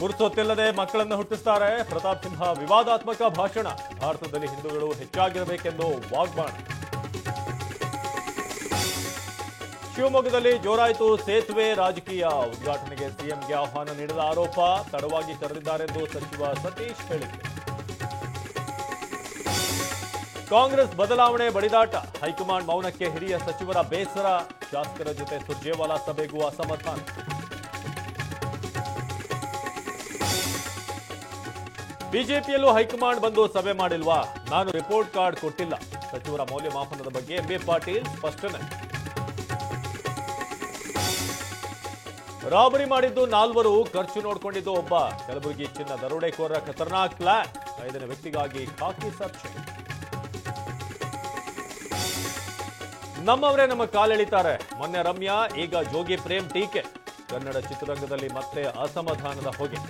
ಗುರುತೊತ್ತಿಲ್ಲದೆ ಮಕ್ಕಳನ್ನು ಹುಟ್ಟಿಸ್ತಾರೆ. ಪ್ರತಾಪ್ ಸಿಂಹ ವಿವಾದಾತ್ಮಕ ಭಾಷಣ. ಭಾರತದಲ್ಲಿ ಹಿಂದೂಗಳು ಹೆಚ್ಚಾಗಿರಬೇಕೆಂದು ವಾಗ್ಬಾಣ. ಶಿವಮೊಗ್ಗದಲ್ಲಿ ಜೋರಾಯಿತು ಸೇತುವೆ ರಾಜಕೀಯ. ಉದ್ಘಾಟನೆಗೆ ಸಿಎಂಗೆ ಆಹ್ವಾನ ನೀಡಿದ ಆರೋಪ. ತಡವಾಗಿ ಕರೆದಿದ್ದಾರೆಂದು ಸಚಿವ ಸತೀಶ್ ಹೇಳಿಕೆ. ಕಾಂಗ್ರೆಸ್ ಬದಲಾವಣೆ ಬಡಿದಾಟ. ಹೈಕಮಾಂಡ್ ಮೌನಕ್ಕೆ ಹಿರಿಯ ಸಚಿವರ ಬೇಸರ. ಶಾಸಕರ ಜೊತೆ ಸುರ್ಜೇವಾಲಾ ಸಭೆಗೂ ಅಸಮಾಧಾನ. ಬಿಜೆಪಿಯಲ್ಲೂ ಹೈಕಮಾಂಡ್ ಬಂದು ಸಭೆ ಮಾಡಿಲ್ವಾ? ನಾನು ರಿಪೋರ್ಟ್ ಕಾರ್ಡ್ ಕೊಟ್ಟಿಲ್ಲ. ಸಚಿವರ ಮೌಲ್ಯಮಾಪನದ ಬಗ್ಗೆ ಎಂಬಿ ಪಾಟೀಲ್ ಸ್ಪಷ್ಟನೆ. ರಾಬರಿ ಮಾಡಿದ್ದು 4, ಖರ್ಚು ನೋಡಿಕೊಂಡಿದ್ದು ಒಬ್ಬ. ಕಲಬುರಗಿ ಚಿನ್ನ ದರೋಡೆಕೋರರ ಖತರ್ನಾಕ್ ಪ್ಲಾನ್. 5ನೇ ವ್ಯಕ್ತಿಗಾಗಿ ಖಾಕಿ ಸರ್ಚ್. ನಮ್ಮವರೇ ನಮ್ಮ ಕಾಲೆಳಿತಾರೆ. ಮೊನ್ನೆ ರಮ್ಯಾ, ಈಗ ಜೋಗಿ ಪ್ರೇಮ್ ಟೀಕೆ. ಕನ್ನಡ ಚಿತ್ರರಂಗದಲ್ಲಿ ಮತ್ತೆ ಅಸಮಾಧಾನದ ಹೊಗೆ.